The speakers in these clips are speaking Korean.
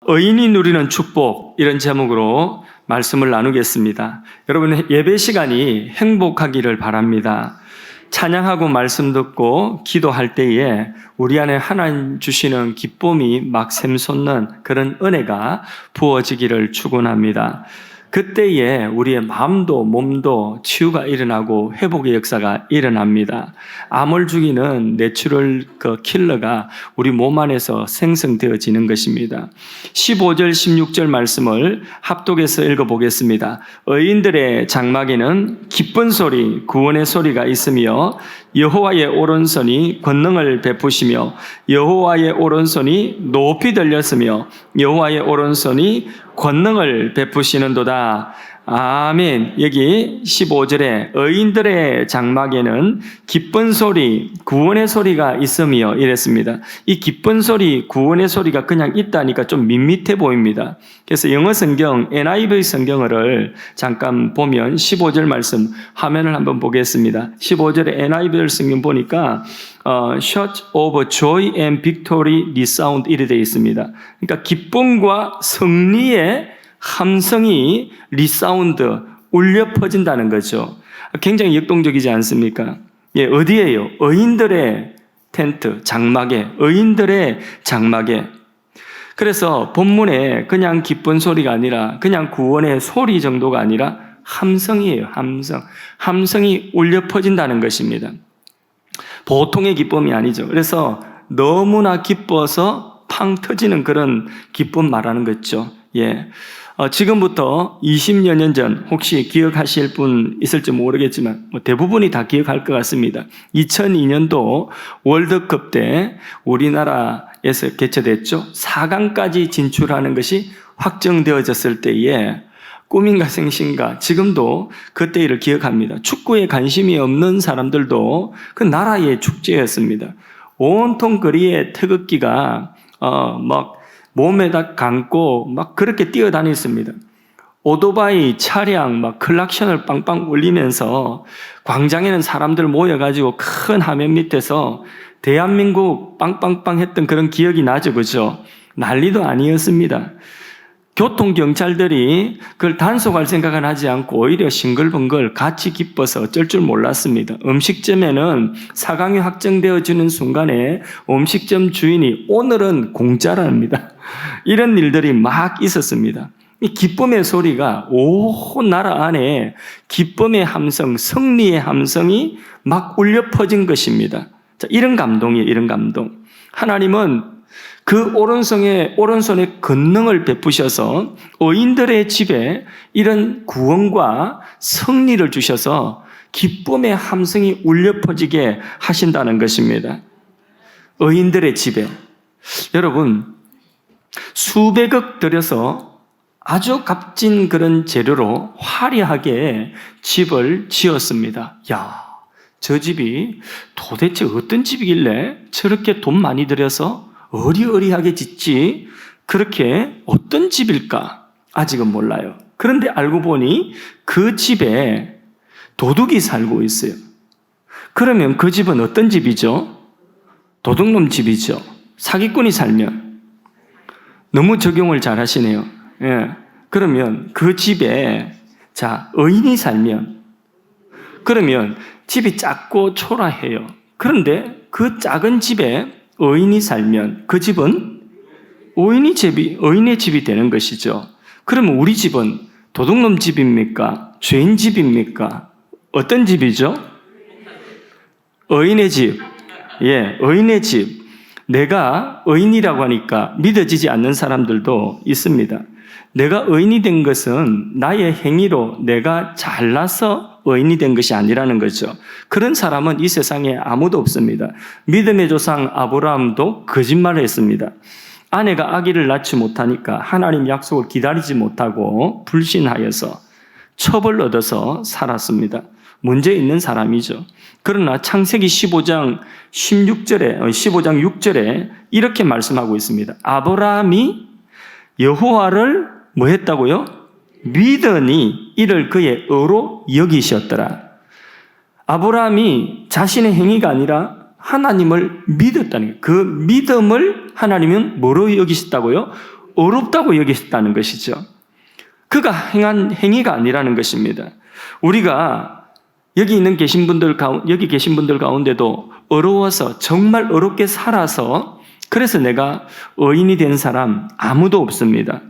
의인이 누리는 축복, 이런 제목으로 말씀을 나누겠습니다. 여러분, 예배 시간이 행복하기를 바랍니다. 찬양하고 말씀 듣고 기도할 때에 우리 안에 하나님 주시는 기쁨이 막 샘솟는 그런 은혜가 부어지기를 축원합니다. 그때에 우리의 마음도 몸도 치유가 일어나고 회복의 역사가 일어납니다. 암을 죽이는 내추럴 킬러가 우리 몸 안에서 생성되어지는 것입니다. 15절 16절 말씀을 합독해서 읽어보겠습니다. 의인들의 장막에는 기쁜 소리, 구원의 소리가 있으며 여호와의 오른손이 권능을 베푸시며 여호와의 오른손이 높이 들렸으며 여호와의 오른손이 권능을 베푸시는도다. 아멘. 여기 15절에 의인들의 장막에는 기쁜 소리, 구원의 소리가 있으며 이랬습니다. 이 기쁜 소리, 구원의 소리가 그냥 있다니까 좀 밋밋해 보입니다. 그래서 영어 성경, NIV 성경을 잠깐 보면 15절 말씀 화면을 한번 보겠습니다. 15절에 NIV 성경 보니까 Shout of joy and victory resound 이렇게 되어 있습니다. 그러니까 기쁨과 승리의 함성이 리사운드, 울려 퍼진다는 거죠. 굉장히 역동적이지 않습니까? 예, 어디에요? 의인들의 텐트, 장막에, 의인들의 장막에. 그래서 본문에 그냥 기쁜 소리가 아니라 그냥 구원의 소리 정도가 아니라 함성이에요, 함성. 함성이 울려 퍼진다는 것입니다. 보통의 기쁨이 아니죠. 그래서 너무나 기뻐서 팡 터지는 그런 기쁨 말하는 거죠. 예. 지금부터 20여 년 전 혹시 기억하실 분 있을지 모르겠지만 대부분이 다 기억할 것 같습니다. 2002년도 월드컵 때 우리나라에서 개최됐죠. 4강까지 진출하는 것이 확정되어졌을 때에 꿈인가 생신가 지금도 그때 일을 기억합니다. 축구에 관심이 없는 사람들도 그 나라의 축제였습니다. 온통 거리에 태극기가 막 몸에다 감고 막 그렇게 뛰어다녔습니다. 오토바이, 차량, 막 클락션을 빵빵 울리면서 광장에는 사람들 모여가지고 큰 화면 밑에서 대한민국 빵빵빵 했던 그런 기억이 나죠, 그죠? 난리도 아니었습니다. 교통경찰들이 그걸 단속할 생각은 하지 않고 오히려 싱글벙글 같이 기뻐서 어쩔 줄 몰랐습니다. 음식점에는 4강이 확정되어지는 순간에 음식점 주인이 오늘은 공짜랍니다. 이런 일들이 막 있었습니다. 이 기쁨의 소리가 온 나라 안에 기쁨의 함성, 승리의 함성이 막 울려 퍼진 것입니다. 자, 이런 감동이에요, 이런 감동. 하나님은 그 오른손에 권능을 베푸셔서 의인들의 집에 이런 구원과 승리를 주셔서 기쁨의 함성이 울려 퍼지게 하신다는 것입니다. 의인들의 집에. 여러분, 수백억 들여서 아주 값진 그런 재료로 화려하게 집을 지었습니다. 야, 저 집이 도대체 어떤 집이길래 저렇게 돈 많이 들여서 어리어리하게 짓지 그렇게 어떤 집일까? 아직은 몰라요. 그런데 알고 보니 그 집에 도둑이 살고 있어요. 그러면 그 집은 어떤 집이죠? 도둑놈 집이죠. 사기꾼이 살면. 너무 적용을 잘 하시네요. 예. 그러면 그 집에 의인이 살면 그러면 집이 작고 초라해요. 그런데 그 작은 집에 의인이 살면 그 집은 의인의 집이 되는 것이죠. 그러면 우리 집은 도둑놈 집입니까? 죄인 집입니까? 어떤 집이죠? 의인의 집. 예, 의인의 집. 내가 의인이라고 하니까 믿어지지 않는 사람들도 있습니다. 내가 의인이 된 것은 나의 행위로 내가 잘나서 의인이 된 것이 아니라는 거죠. 그런 사람은 이 세상에 아무도 없습니다. 믿음의 조상 아브라함도 거짓말을 했습니다. 아내가 아기를 낳지 못하니까 하나님 약속을 기다리지 못하고 불신하여서 첩을 얻어서 살았습니다. 문제 있는 사람이죠. 그러나 창세기 15장 6절에 이렇게 말씀하고 있습니다. 아브라함이 여호와를 뭐 했다고요? 믿으니 이를 그의 의로 여기셨더라. 아브라함이 자신의 행위가 아니라 하나님을 믿었다는 거예요. 그 믿음을 하나님은 뭐로 여기셨다고요? 어렵다고 여겼다는 것이죠. 그가 행한 행위가 아니라는 것입니다. 우리가 여기 계신 분들 가운데도 어려워서 정말 어렵게 살아서 그래서 내가 의인이 된 사람 아무도 없습니다.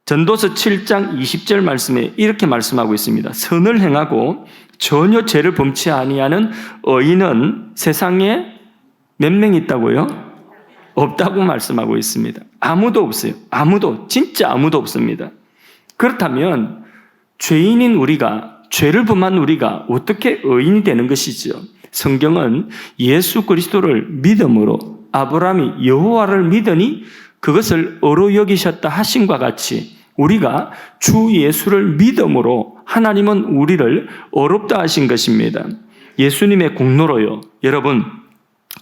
전도서 7장 20절 말씀에 이렇게 말씀하고 있습니다. 선을 행하고 전혀 죄를 범치 아니하는 의인은 세상에 몇 명 있다고요? 없다고 말씀하고 있습니다. 아무도 없어요. 진짜 아무도 없습니다. 그렇다면 죄인인 우리가, 죄를 범한 우리가 어떻게 의인이 되는 것이죠? 성경은 예수 그리스도를 믿음으로 아브라함이 여호와를 믿으니 그것을 의로 여기셨다 하심과 같이 우리가 주 예수를 믿음으로 하나님은 우리를 의롭다 하신 것입니다. 예수님의 공로로요. 여러분,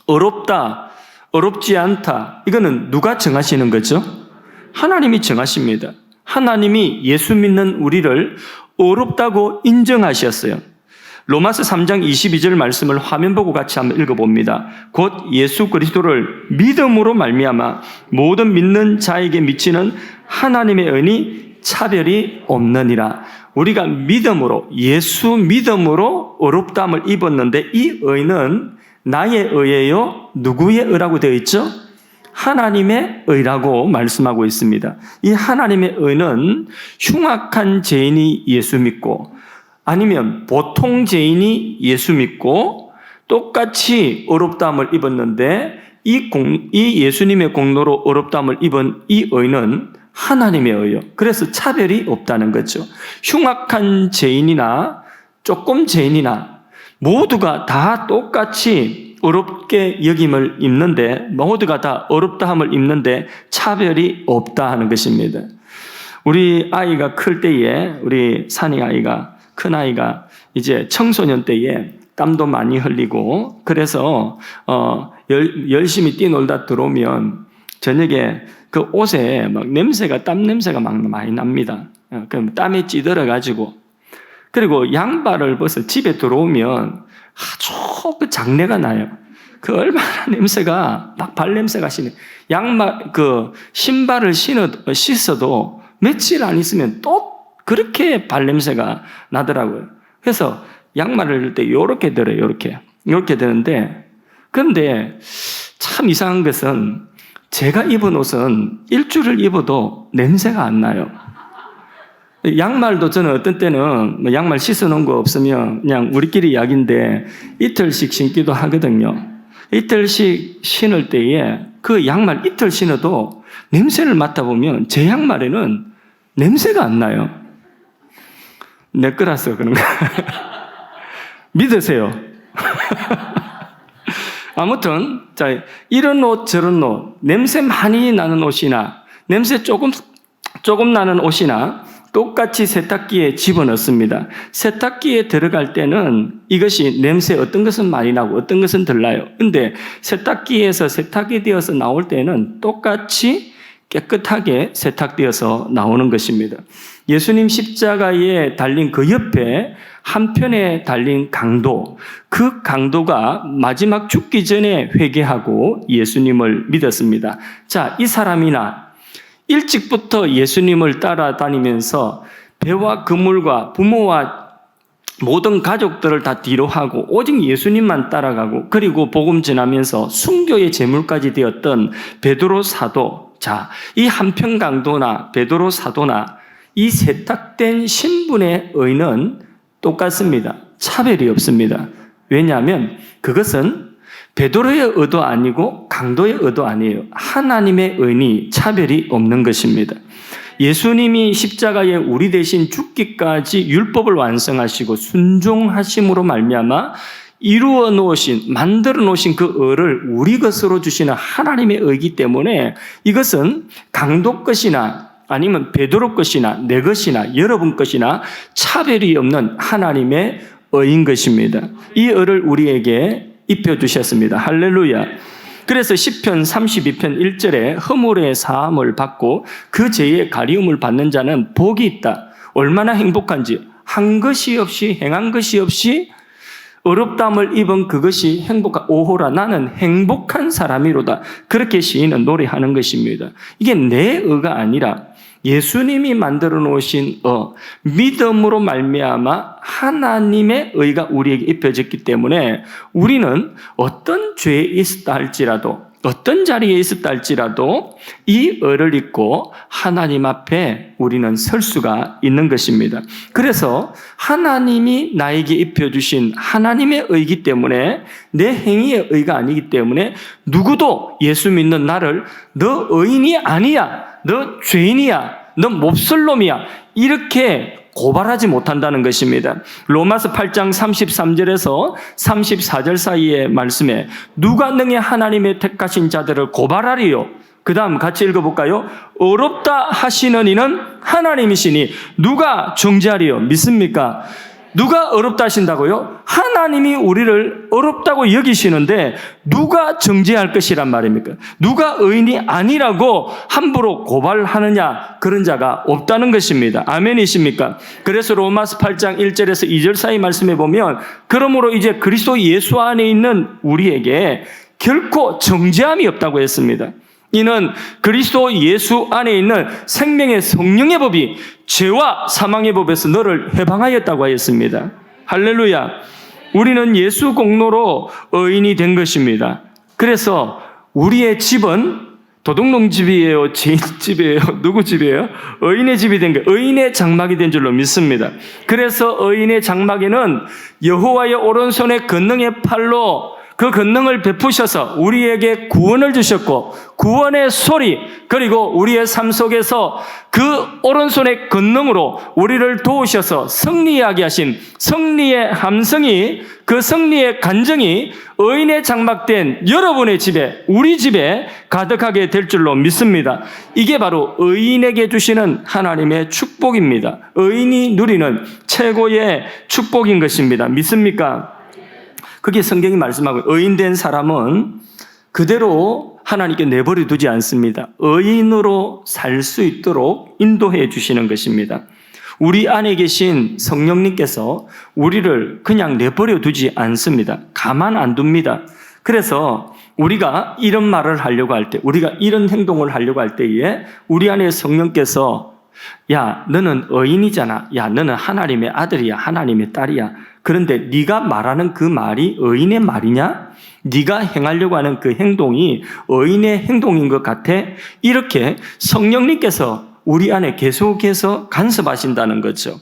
의롭다, 의롭지 않다, 이거는 누가 정하시는 거죠? 하나님이 정하십니다. 하나님이 예수 믿는 우리를 의롭다고 인정하셨어요. 로마서 3장 22절 말씀을 화면 보고 같이 한번 읽어봅니다. 곧 예수 그리스도를 믿음으로 말미암아 모든 믿는 자에게 미치는 하나님의 은이 차별이 없느니라. 우리가 믿음으로, 예수 믿음으로 의롭다함을 입었는데 이 의는 나의 의예요? 누구의 의라고 되어 있죠? 하나님의 의라고 말씀하고 있습니다. 이 하나님의 의는 흉악한 죄인이 예수 믿고 아니면 보통 죄인이 예수 믿고 똑같이 의롭다함을 입었는데 이 예수님의 공로로 의롭다함을 입은 이 의는 하나님의 의요. 그래서 차별이 없다는 거죠. 흉악한 죄인이나 조금 죄인이나 모두가 다 똑같이 어렵게 여김을 입는데 모두가 다 어렵다함을 입는데 차별이 없다 하는 것입니다. 우리 아이가 클 때에 우리 산이 아이가 큰 아이가 이제 청소년 때에 땀도 많이 흘리고 그래서 열심히 뛰놀다 들어오면 저녁에 그 옷에 막 냄새가 땀 냄새가 막 많이 납니다. 그럼 땀에 찌들어 가지고 그리고 양말을 벗어 집에 들어오면 아주 그 장내가 나요. 그 얼마나 냄새가 막 발냄새가 심해. 양말 그 신발을 씻어도 며칠 안 있으면 또 그렇게 발냄새가 나더라고요. 그래서 양말을 넣을 때 이렇게 들어요. 이렇게 되는데 그런데 참 이상한 것은 제가 입은 옷은 일주일을 입어도 냄새가 안 나요. 양말도 저는 어떤 때는 양말 씻어놓은 거 없으면 그냥 우리끼리 약인데 이틀씩 신기도 하거든요. 이틀씩 신을 때에 그 양말 이틀 신어도 냄새를 맡아보면 제 양말에는 냄새가 안 나요. 내 거라서 그런가. 믿으세요. 아무튼 자, 이런 옷 저런 옷 냄새 많이 나는 옷이나 냄새 조금 나는 옷이나 똑같이 세탁기에 집어넣습니다. 세탁기에 들어갈 때는 이것이 냄새 어떤 것은 많이 나고 어떤 것은 덜 나요. 근데 세탁기에서 세탁이 되어서 나올 때는 똑같이 깨끗하게 세탁되어서 나오는 것입니다. 예수님 십자가에 달린 그 옆에 한편에 달린 강도, 그 강도가 마지막 죽기 전에 회개하고 예수님을 믿었습니다. 자, 이 사람이나 일찍부터 예수님을 따라다니면서 배와 그물과 부모와 모든 가족들을 다 뒤로 하고 오직 예수님만 따라가고 그리고 복음 전하면서 순교의 제물까지 되었던 베드로 사도, 자, 이 한편 강도나 베드로 사도나 이 세탁된 신분의 의는 똑같습니다. 차별이 없습니다. 왜냐하면 그것은 베드로의 의도 아니고 강도의 의도 아니에요. 하나님의 의니 차별이 없는 것입니다. 예수님이 십자가에 우리 대신 죽기까지 율법을 완성하시고 순종하심으로 말미암아 이루어 놓으신, 만들어 놓으신 그 의를 우리 것으로 주시는 하나님의 의이기 때문에 이것은 강도 것이나 아니면 베드로 것이나 내 것이나 여러분 것이나 차별이 없는 하나님의 의인 것입니다. 이 의를 우리에게 입혀주셨습니다. 할렐루야. 그래서 시편 32편 1절에 허물의 사함을 받고 그 죄의 가리움을 받는 자는 복이 있다. 얼마나 행복한지. 한 것이 없이 행한 것이 없이 어렵다함을 입은 그것이 오호라 나는 행복한 사람이로다. 그렇게 시인은 노래하는 것입니다. 이게 내 의가 아니라 예수님이 만들어 놓으신 믿음으로 말미암아 하나님의 의가 우리에게 입혀졌기 때문에 우리는 어떤 죄에 있었다 할지라도, 어떤 자리에 있었다 할지라도 이 의를 입고 하나님 앞에 우리는 설 수가 있는 것입니다. 그래서 하나님이 나에게 입혀주신 하나님의 의이기 때문에 내 행위의 의가 아니기 때문에 누구도 예수 믿는 나를 너 의인이 아니야, 너 죄인이야, 너 몹쓸 놈이야 이렇게 고발하지 못한다는 것입니다. 로마서 8장 33절에서 34절 사이의 말씀에 누가 능히 하나님의 택하신 자들을 고발하리요? 그 다음 같이 읽어볼까요? 어렵다 하시는 이는 하나님이시니 누가 정죄하리요? 믿습니까? 누가 어렵다 하신다고요? 하나님이 우리를 어렵다고 여기시는데 누가 정죄할 것이란 말입니까? 누가 의인이 아니라고 함부로 고발하느냐? 그런 자가 없다는 것입니다. 아멘이십니까? 그래서 로마서 8장 1절에서 2절 사이 말씀해 보면 그러므로 이제 그리스도 예수 안에 있는 우리에게 결코 정죄함이 없다고 했습니다. 이는 그리스도 예수 안에 있는 생명의 성령의 법이 죄와 사망의 법에서 너를 해방하였다고 하였습니다. 할렐루야. 우리는 예수 공로로 의인이 된 것입니다. 그래서 우리의 집은 도둑놈 집이에요? 죄인 집이에요? 누구 집이에요? 의인의 집이 된 거예요. 의인의 장막이 된 줄로 믿습니다. 그래서 의인의 장막에는 여호와의 오른손의 권능의 팔로 그 권능을 베푸셔서 우리에게 구원을 주셨고 구원의 소리 그리고 우리의 삶 속에서 그 오른손의 권능으로 우리를 도우셔서 승리하게 하신 승리의 함성이 그 승리의 간증이 의인의 장막된 여러분의 집에 우리 집에 가득하게 될 줄로 믿습니다. 이게 바로 의인에게 주시는 하나님의 축복입니다. 의인이 누리는 최고의 축복인 것입니다. 믿습니까? 그게 성경이 말씀하고 의인된 사람은 그대로 하나님께 내버려 두지 않습니다. 의인으로 살 수 있도록 인도해 주시는 것입니다. 우리 안에 계신 성령님께서 우리를 그냥 내버려 두지 않습니다. 가만 안 둡니다. 그래서 우리가 이런 말을 하려고 할 때, 우리가 이런 행동을 하려고 할 때에 우리 안에 성령께서 야, 너는 의인이잖아. 야, 너는 하나님의 아들이야. 하나님의 딸이야. 그런데 네가 말하는 그 말이 의인의 말이냐? 네가 행하려고 하는 그 행동이 의인의 행동인 것 같아? 이렇게 성령님께서 우리 안에 계속해서 간섭하신다는 거죠.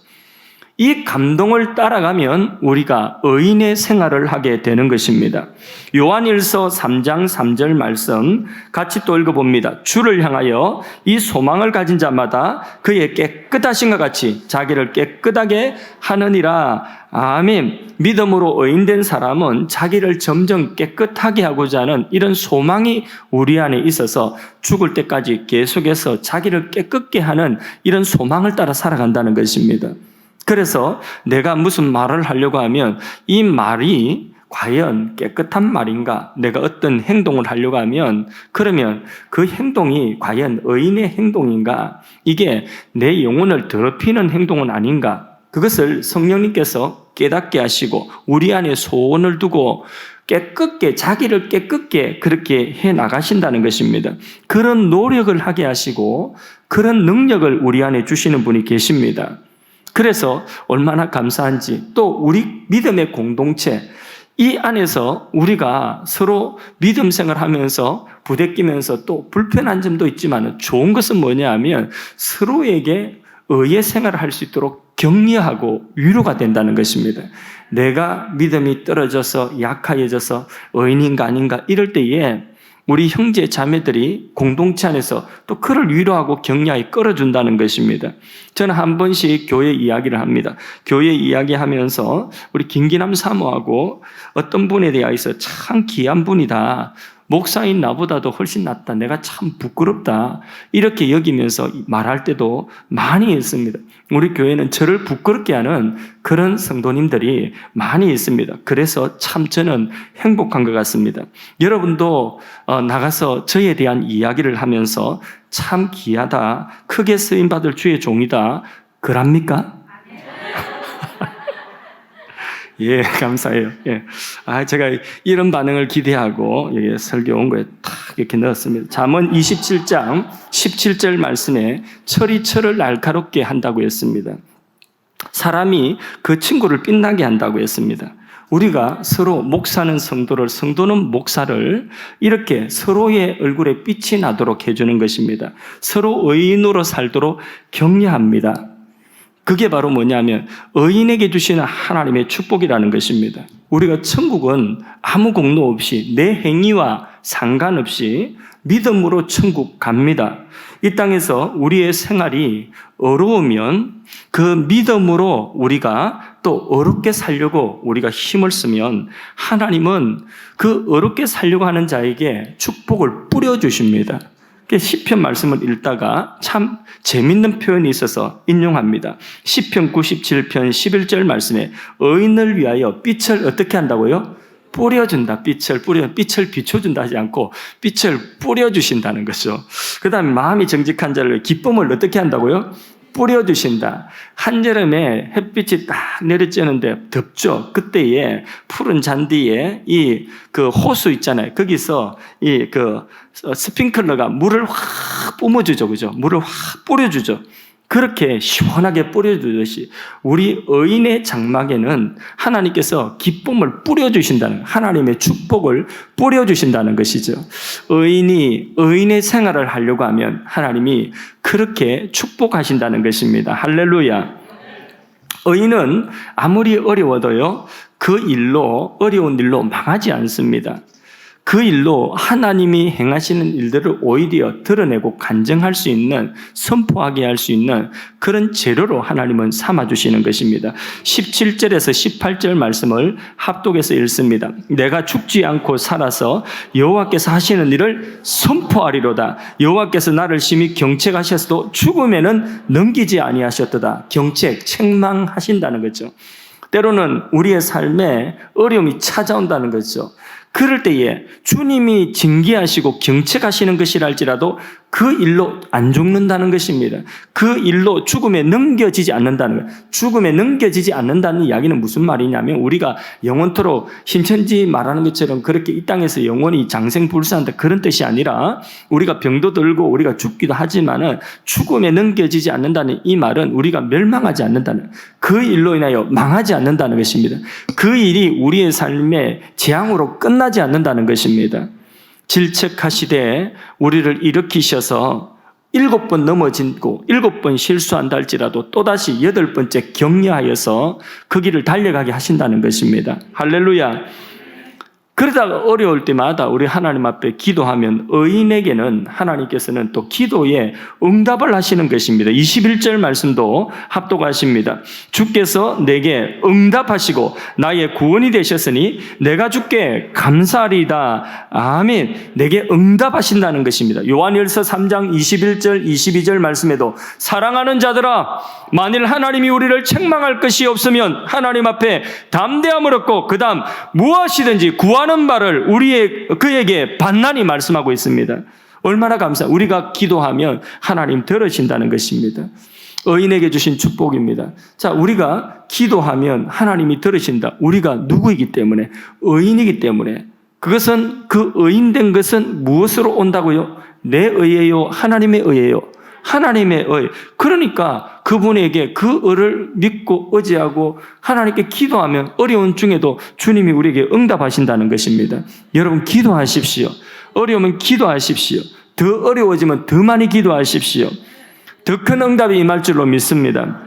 이 감동을 따라가면 우리가 의인의 생활을 하게 되는 것입니다. 요한일서 3장 3절 말씀 같이 또 읽어봅니다. 주를 향하여 이 소망을 가진 자마다 그의 깨끗하신것 같이 자기를 깨끗하게 하느니라. 아멘. 믿음으로 의인된 사람은 자기를 점점 깨끗하게 하고자 하는 이런 소망이 우리 안에 있어서 죽을 때까지 계속해서 자기를 깨끗게 하는 이런 소망을 따라 살아간다는 것입니다. 그래서 내가 무슨 말을 하려고 하면 이 말이 과연 깨끗한 말인가? 내가 어떤 행동을 하려고 하면 그러면 그 행동이 과연 의인의 행동인가? 이게 내 영혼을 더럽히는 행동은 아닌가? 그것을 성령님께서 깨닫게 하시고 우리 안에 소원을 두고 깨끗게 자기를 깨끗게 그렇게 해 나가신다는 것입니다. 그런 노력을 하게 하시고 그런 능력을 우리 안에 주시는 분이 계십니다. 그래서 얼마나 감사한지 또 우리 믿음의 공동체 이 안에서 우리가 서로 믿음 생활하면서 부대끼면서 또 불편한 점도 있지만 좋은 것은 뭐냐 하면 서로에게 의의 생활을 할 수 있도록 격려하고 위로가 된다는 것입니다. 내가 믿음이 떨어져서 약해져서 의인인가 아닌가 이럴 때에 우리 형제 자매들이 공동체 안에서 또 그를 위로하고 격려하게 끌어준다는 것입니다. 저는 한 번씩 교회 이야기를 합니다. 교회 이야기하면서 우리 김기남 사모하고 어떤 분에 대해서 참 귀한 분이다. 목사인 나보다도 훨씬 낫다. 내가 참 부끄럽다. 이렇게 여기면서 말할 때도 많이 있습니다. 우리 교회는 저를 부끄럽게 하는 그런 성도님들이 많이 있습니다. 그래서 참 저는 행복한 것 같습니다. 여러분도 나가서 저에 대한 이야기를 하면서 참 귀하다. 크게 쓰임받을 주의 종이다. 그럽니까? 예, 감사해요. 예. 제가 이런 반응을 기대하고 여기 설교 온 거에 탁 이렇게 넣었습니다. 잠언 27장 17절 말씀에 철이 철을 날카롭게 한다고 했습니다. 사람이 그 친구를 빛나게 한다고 했습니다. 우리가 서로 목사는 성도를, 성도는 목사를 이렇게 서로의 얼굴에 빛이 나도록 해주는 것입니다. 서로 의인으로 살도록 격려합니다. 그게 바로 뭐냐면 의인에게 주시는 하나님의 축복이라는 것입니다. 우리가 천국은 아무 공로 없이 내 행위와 상관없이 믿음으로 천국 갑니다. 이 땅에서 우리의 생활이 어려우면 그 믿음으로 우리가 또 어렵게 살려고 우리가 힘을 쓰면 하나님은 그 어렵게 살려고 하는 자에게 축복을 뿌려주십니다. 시편 말씀을 읽다가 참 재밌는 표현이 있어서 인용합니다. 시편 97편 11절 말씀에 의인을 위하여 빛을 어떻게 한다고요? 뿌려준다. 빛을 비춰준다 하지 않고 빛을 뿌려주신다는 거죠. 그 다음에 마음이 정직한 자를 기쁨을 어떻게 한다고요? 뿌려주신다. 한여름에 햇빛이 딱 내려쬐는데 덥죠. 그때에 푸른 잔디에 그 호수 있잖아요. 거기서 스핑클러가 물을 확 뿜어주죠. 그죠? 물을 확 뿌려주죠. 그렇게 시원하게 뿌려주듯이 우리 의인의 장막에는 하나님께서 기쁨을 뿌려주신다는, 하나님의 축복을 뿌려주신다는 것이죠. 의인이 의인의 생활을 하려고 하면 하나님이 그렇게 축복하신다는 것입니다. 할렐루야. 의인은 아무리 어려워도요, 어려운 일로 망하지 않습니다. 그 일로 하나님이 행하시는 일들을 오히려 드러내고 간증할 수 있는, 선포하게 할 수 있는 그런 재료로 하나님은 삼아주시는 것입니다. 17절에서 18절 말씀을 합독해서 읽습니다. 내가 죽지 않고 살아서 여호와께서 하시는 일을 선포하리로다. 여호와께서 나를 심히 경책하셨어도 죽음에는 넘기지 아니하셨도다. 경책, 책망하신다는 거죠. 때로는 우리의 삶에 어려움이 찾아온다는 거죠. 그럴 때에 주님이 징계하시고 경책하시는 것이랄지라도 그 일로 안 죽는다는 것입니다. 그 일로 죽음에 넘겨지지 않는다는 거예요. 죽음에 넘겨지지 않는다는 이야기는 무슨 말이냐면 우리가 영원토록 신천지 말하는 것처럼 그렇게 이 땅에서 영원히 장생불사한다 그런 뜻이 아니라 우리가 병도 들고 우리가 죽기도 하지만은 죽음에 넘겨지지 않는다는 이 말은 우리가 멸망하지 않는다는, 그 일로 인하여 망하지 않는다는 것입니다. 그 일이 우리의 삶의 재앙으로 끝나지 않는다는 것입니다. 질책하시되 우리를 일으키셔서 7번 넘어지고 7번 실수한다 할지라도 또다시 8번째 격려하여서 그 길을 달려가게 하신다는 것입니다. 할렐루야. 그러다가 어려울 때마다 우리 하나님 앞에 기도하면 의인에게는 하나님께서는 또 기도에 응답을 하시는 것입니다. 21절 말씀도 합독하십니다. 주께서 내게 응답하시고 나의 구원이 되셨으니 내가 주께 감사하리이다. 아멘. 내게 응답하신다는 것입니다. 요한일서 3장 21절 22절 말씀에도 사랑하는 자들아, 만일 하나님이 우리를 책망할 것이 없으면 하나님 앞에 담대함을 얻고 그 다음 무엇이든지 구하는 바를 그에게 반난히 말씀하고 있습니다. 얼마나 우리가 기도하면 하나님 들으신다는 것입니다. 의인에게 주신 축복입니다. 자, 우리가 기도하면 하나님이 들으신다. 우리가 누구이기 때문에? 의인이기 때문에. 그것은 그 의인된 것은 무엇으로 온다고요? 내 의예요? 하나님의 의예요? 하나님의 의. 그러니까 그분에게 그 의를 믿고 의지하고 하나님께 기도하면 어려운 중에도 주님이 우리에게 응답하신다는 것입니다. 여러분 기도하십시오. 어려우면 기도하십시오. 더 어려워지면 더 많이 기도하십시오. 더 큰 응답이 임할 줄로 믿습니다.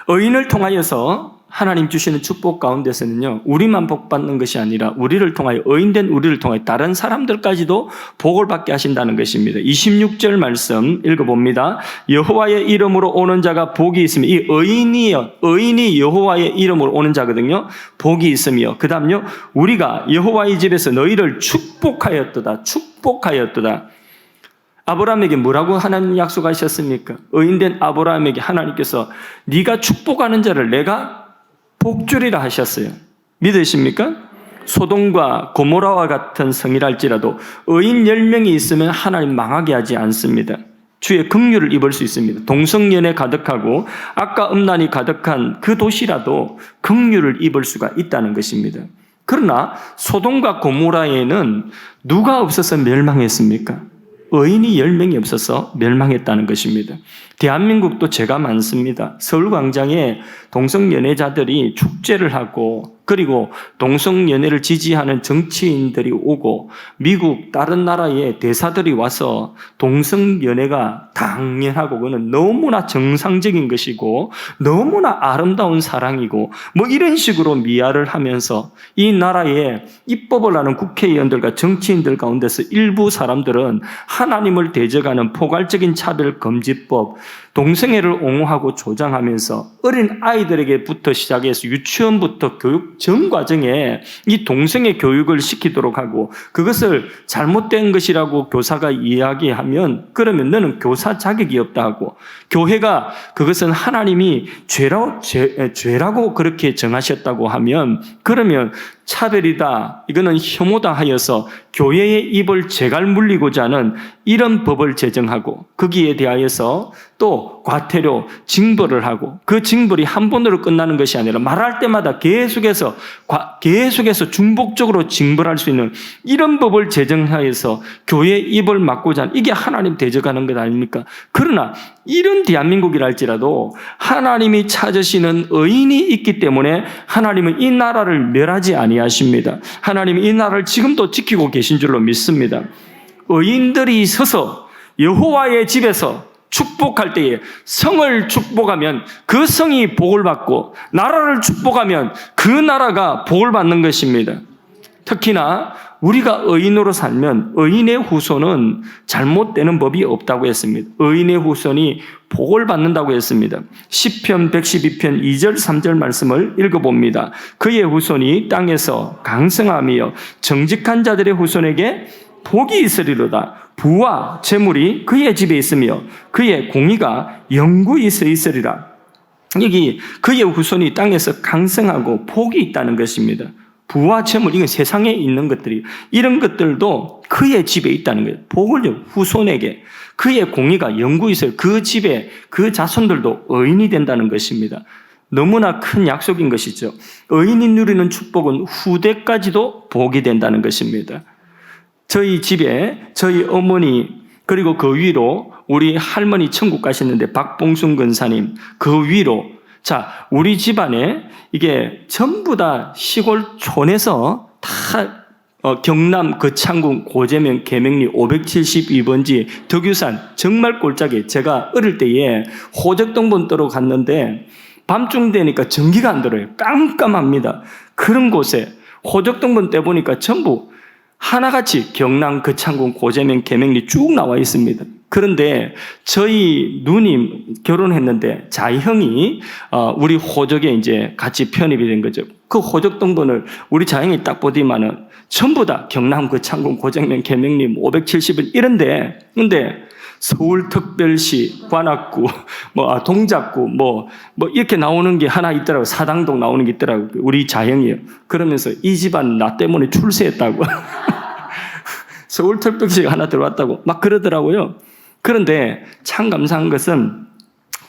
의인을 통하여서 하나님 주시는 축복 가운데서는요, 우리만 복받는 것이 아니라 우리를 통하여, 의인된 우리를 통하여 다른 사람들까지도 복을 받게 하신다는 것입니다. 26절 말씀 읽어봅니다. 여호와의 이름으로 오는 자가 복이 있으며, 이 의인이 여호와의 이름으로 오는 자거든요. 복이 있으며, 그 다음요, 우리가 여호와의 집에서 너희를 축복하였도다. 아브라함에게 뭐라고 하나님 약속하셨습니까? 의인된 아브라함에게 하나님께서 네가 축복하는 자를 내가 복주리라 하셨어요. 믿으십니까? 소돔과 고모라와 같은 성이랄지라도 의인 10명이 있으면 하나님 망하게 하지 않습니다. 주의 긍휼을 입을 수 있습니다. 동성연애 가득하고 악과 음란이 가득한 그 도시라도 긍휼을 입을 수가 있다는 것입니다. 그러나 소돔과 고모라에는 누가 없어서 멸망했습니까? 의인이 10명이 없어서 멸망했다는 것입니다. 대한민국도 죄가 많습니다. 서울광장에 동성연애자들이 축제를 하고 그리고 동성연애를 지지하는 정치인들이 오고 미국 다른 나라의 대사들이 와서 동성연애가 당연하고 그는 너무나 정상적인 것이고 너무나 아름다운 사랑이고 뭐 이런 식으로 미화를 하면서 이 나라의 입법을 하는 국회의원들과 정치인들 가운데서 일부 사람들은 하나님을 대적하는 포괄적인 차별금지법, 동성애를 옹호하고 조장하면서 어린 아이들에게부터 시작해서 유치원부터 교육 전 과정에 이 동성애 교육을 시키도록 하고 그것을 잘못된 것이라고 교사가 이야기하면 그러면 너는 교사 자격이 없다 하고 교회가 그것은 하나님이 죄라고 그렇게 정하셨다고 하면 그러면 차별이다, 이거는 혐오다 하여서 교회의 입을 제갈 물리고자 하는 이런 법을 제정하고 거기에 대하여서 또 과태료, 징벌을 하고 그 징벌이 한 번으로 끝나는 것이 아니라 말할 때마다 계속해서 중복적으로 징벌할 수 있는 이런 법을 제정하여서 교회의 입을 막고자 하는 이게 하나님 대적하는 것 아닙니까? 그러나 이런 대한민국이랄지라도 하나님이 찾으시는 의인이 있기 때문에 하나님은 이 나라를 멸하지 아니하십니다. 하나님이 이 나라를 지금도 지키고 계신 줄로 믿습니다. 의인들이 서서 여호와의 집에서 축복할 때에 성을 축복하면 그 성이 복을 받고 나라를 축복하면 그 나라가 복을 받는 것입니다. 특히나 우리가 의인으로 살면 의인의 후손은 잘못되는 법이 없다고 했습니다. 의인의 후손이 복을 받는다고 했습니다. 시편 112편 2절 3절 말씀을 읽어봅니다. 그의 후손이 땅에서 강성하며 정직한 자들의 후손에게 복이 있으리로다. 부와 재물이 그의 집에 있으며 그의 공의가 영구히 서 있으리라. 여기 그의 후손이 땅에서 강성하고 복이 있다는 것입니다. 부와 재물, 이건 세상에 있는 것들이 이런 것들도 그의 집에 있다는 거예요. 복을 후손에게 그의 공의가 영구히 있어요. 그 집에 그 자손들도 의인이 된다는 것입니다. 너무나 큰 약속인 것이죠. 의인이 누리는 축복은 후대까지도 복이 된다는 것입니다. 저희 집에 저희 어머니 그리고 그 위로 우리 할머니 천국 가셨는데 박봉순 근사님 그 위로 자 우리 집안에 이게 전부 다 시골 촌에서 다 경남 거창군 고재면 계명리 572번지 덕유산 정말 꼴짝이 제가 어릴 때에 호적동본도로 갔는데 밤중 되니까 전기가 안 들어요. 깜깜합니다. 그런 곳에 호적동본 때 보니까 전부 하나같이 경남 거창군 고재면 계명리 쭉 나와 있습니다. 그런데 저희 누님 결혼했는데 자형이 우리 호적에 이제 같이 편입이 된 거죠. 그 호적 등본을 우리 자형이 딱 보더니만은 전부 다 경남 거창군 고재면 계명리 570은 이런데 근데 서울특별시 관악구 동작구 뭐 이렇게 나오는 게 하나 있더라고. 사당동 나오는 게 있더라고. 우리 자형이요. 그러면서 이 집안 나 때문에 출세했다고. 서울특별시가 하나 들어왔다고 막 그러더라고요. 그런데 참 감사한 것은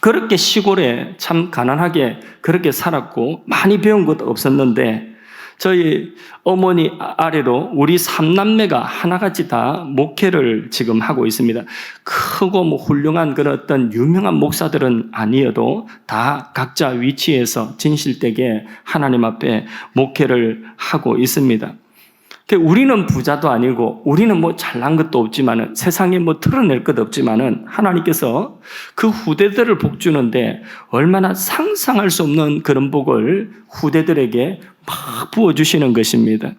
그렇게 시골에 참 가난하게 그렇게 살았고 많이 배운 것도 없었는데 저희 어머니 아래로 우리 3남매가 하나같이 다 목회를 지금 하고 있습니다. 크고 훌륭한 그런 어떤 유명한 목사들은 아니어도 다 각자 위치에서 진실되게 하나님 앞에 목회를 하고 있습니다. 우리는 부자도 아니고 우리는 잘난 것도 없지만은 세상에 드러낼 것 없지만은 하나님께서 그 후대들을 복 주는데 얼마나 상상할 수 없는 그런 복을 후대들에게 막 부어주시는 것입니다.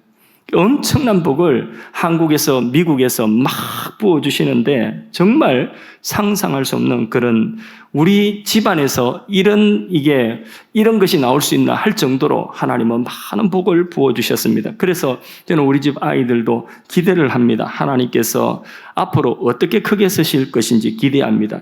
엄청난 복을 한국에서 미국에서 막 부어주시는데 정말 상상할 수 없는 그런 우리 집안에서 이런 것이 나올 수 있나 할 정도로 하나님은 많은 복을 부어주셨습니다. 그래서 저는 우리 집 아이들도 기대를 합니다. 하나님께서 앞으로 어떻게 크게 쓰실 것인지 기대합니다.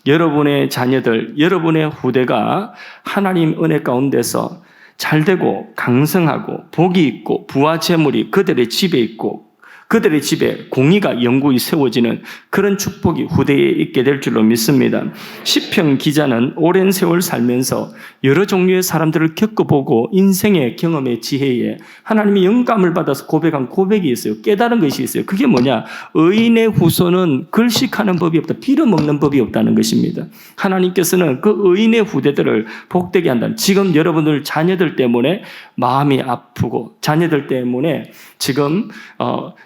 여러분의 자녀들, 여러분의 후대가 하나님 은혜 가운데서 잘되고 강성하고 복이 있고 부와 재물이 그들의 집에 있고 그들의 집에 공의가 영구히 세워지는 그런 축복이 후대에 있게 될 줄로 믿습니다. 시편 기자는 오랜 세월 살면서 여러 종류의 사람들을 겪어보고 인생의 경험의 지혜에 하나님의 영감을 받아서 고백한 고백이 있어요. 깨달은 것이 있어요. 그게 뭐냐? 의인의 후손은 글식하는 법이 없다. 빌어먹는 법이 없다는 것입니다. 하나님께서는 그 의인의 후대들을 복되게 한다는, 지금 여러분들 자녀들 때문에 마음이 아프고 자녀들 때문에 지금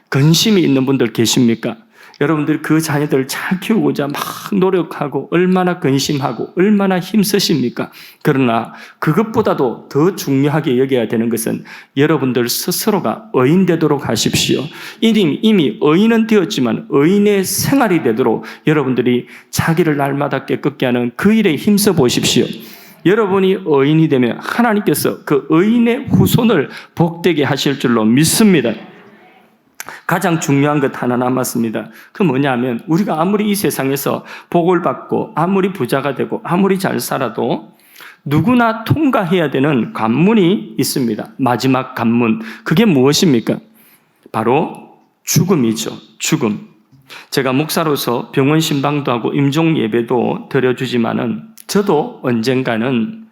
근심이 있는 분들 계십니까? 여러분들이 그 자녀들을 잘 키우고자 막 노력하고 얼마나 근심하고 얼마나 힘쓰십니까? 그러나 그것보다도 더 중요하게 여겨야 되는 것은 여러분들 스스로가 의인 되도록 하십시오. 이미 의인은 되었지만 의인의 생활이 되도록 여러분들이 자기를 날마다 깨끗게 하는 그 일에 힘써 보십시오. 여러분이 의인이 되면 하나님께서 그 의인의 후손을 복되게 하실 줄로 믿습니다. 가장 중요한 것 하나 남았습니다. 그 뭐냐면 우리가 아무리 이 세상에서 복을 받고 아무리 부자가 되고 아무리 잘 살아도 누구나 통과해야 되는 관문이 있습니다. 마지막 관문. 그게 무엇입니까? 바로 죽음이죠. 죽음. 제가 목사로서 병원 신방도 하고 임종 예배도 드려주지만은 저도 언젠가는